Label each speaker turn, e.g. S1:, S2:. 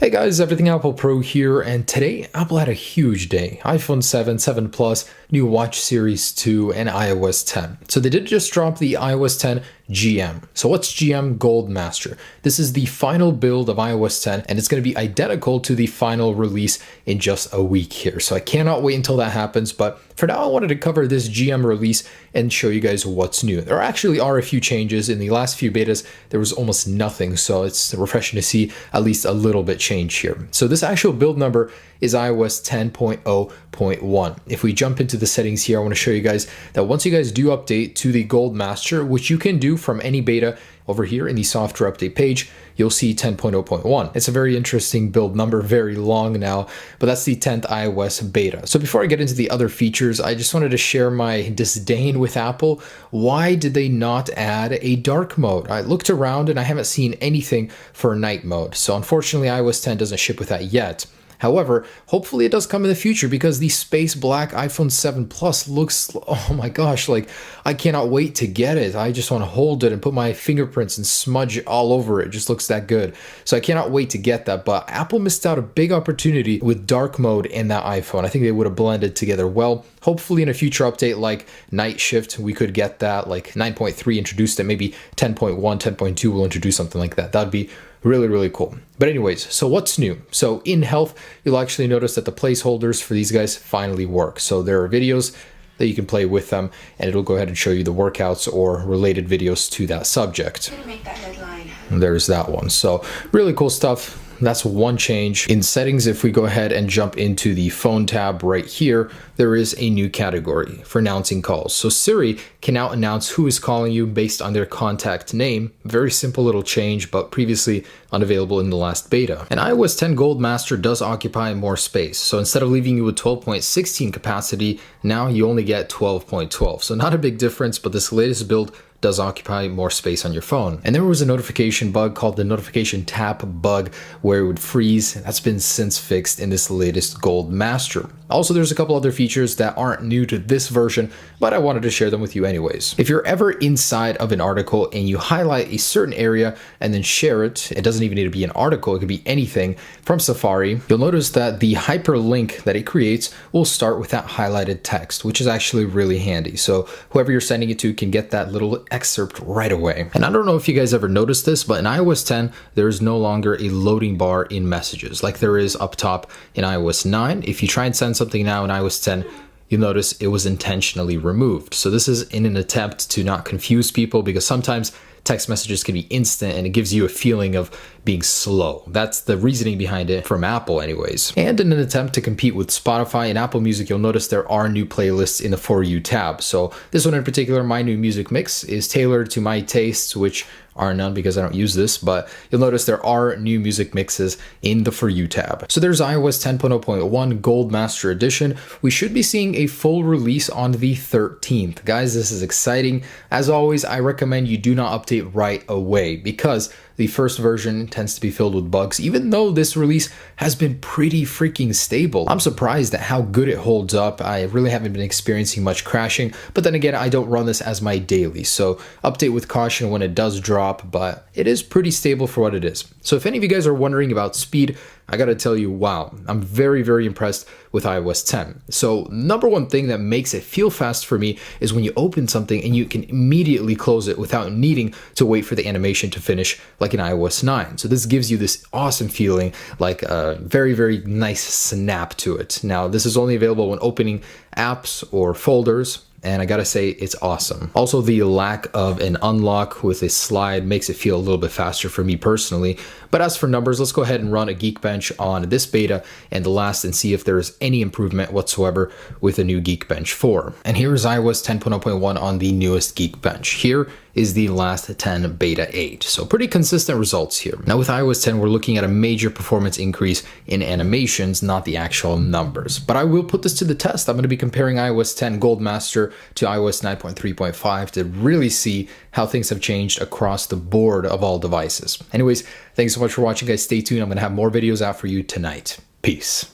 S1: Hey guys, Everything Apple Pro here, and today Apple had a huge day. iPhone 7, 7 Plus, new Watch Series 2, and iOS 10. So they did just drop the iOS 10 GM. So what's GM Gold Master? This is the final build of iOS 10, and it's going to be identical to the final release in just a week here. So I cannot wait until that happens, but for now I wanted to cover this GM release and show you guys what's new. There actually are a few changes. In the last few betas, there was almost nothing, so it's refreshing to see at least a little bit change here. So this actual build number is iOS 10.0.1. If we jump into the settings here, I want to show you guys that once you guys do update to the Gold Master, which you can do from any beta over here in the software update page, you'll see 10.0.1. It's a very interesting build number, very long now, but that's the 10th iOS beta. So before I get into the other features, I just wanted to share my disdain with Apple. Why did they not add a dark mode? I looked around and I haven't seen anything for night mode. So unfortunately, iOS 10 doesn't ship with that yet. However, hopefully it does come in the future because the space black iPhone 7 Plus looks, oh my gosh, like I cannot wait to get it. I just want to hold it and put my fingerprints and smudge all over it. It just looks that good. So I cannot wait to get that, but Apple missed out a big opportunity with dark mode in that iPhone. I think they would have blended together well. Hopefully in a future update like Night Shift, we could get that, like 9.3 introduced it, maybe 10.1, 10.2 will introduce something like that. That'd be really cool. But anyways, so what's new? So in health, you'll actually notice that the placeholders for these guys finally work. So there are videos that you can play with them, and it'll go ahead and show you the workouts or related videos to that subject.
S2: Make that deadline.
S1: There's that one. So really cool stuff. That's one change. In settings, if we go ahead and jump into the phone tab right here, there is a new category for announcing calls. So Siri can now announce who is calling you based on their contact name. Very simple little change, but previously unavailable in the last beta. And iOS 10 Gold Master does occupy more space. So instead of leaving you with 12.16 capacity, now you only get 12.12. So not a big difference, but this latest build does occupy more space on your phone. And there was a notification bug called the notification tap bug where it would freeze. That's been since fixed in this latest Gold Master. Also, there's a couple other features that aren't new to this version, but I wanted to share them with you anyways. If you're ever inside of an article and you highlight a certain area and then share it, it doesn't even need to be an article, it could be anything from Safari, you'll notice that the hyperlink that it creates will start with that highlighted text, which is actually really handy. So whoever you're sending it to can get that little excerpt right away. And I don't know if you guys ever noticed this, but in iOS 10, there is no longer a loading bar in messages like there is up top in iOS 9. If you try and send something now in iOS 10, you'll notice it was intentionally removed. So this is in an attempt to not confuse people because sometimes text messages can be instant and it gives you a feeling of being slow. That's the reasoning behind it from Apple anyways. And in an attempt to compete with Spotify and Apple Music, you'll notice there are new playlists in the For You tab. So this one in particular, my new music mix, is tailored to my tastes, which are none because I don't use this, but you'll notice there are new music mixes in the For You tab. So there's iOS 10.0.1 Gold Master Edition. We should be seeing a full release on the 13th. Guys, this is exciting. As always, I recommend you do not update right away because the first version tends to be filled with bugs, even though this release has been pretty freaking stable. I'm surprised at how good it holds up. I really haven't been experiencing much crashing, but then again, I don't run this as my daily, so update with caution when it does drop, but it is pretty stable for what it is. So if any of you guys are wondering about speed, I gotta tell you, wow, I'm very impressed with iOS 10. So number one thing that makes it feel fast for me is when you open something and you can immediately close it without needing to wait for the animation to finish like in iOS 9. So this gives you this awesome feeling, like a very nice snap to it. Now this is only available when opening apps or folders, and I gotta say, it's awesome. Also, the lack of an unlock with a slide makes it feel a little bit faster for me personally. But as for numbers, let's go ahead and run a Geekbench on this beta and the last and see if there's any improvement whatsoever with the new Geekbench 4. And here is iOS 10.0.1 on the newest Geekbench. Here is the last 10 beta 8. So pretty consistent results here. Now with iOS 10, we're looking at a major performance increase in animations, not the actual numbers. But I will put this to the test. I'm going to be comparing iOS 10 Gold Master to iOS 9.3.5 to really see how things have changed across the board of all devices. Anyways, thanks so much for watching, guys. Stay tuned. I'm going to have more videos out for you tonight. Peace.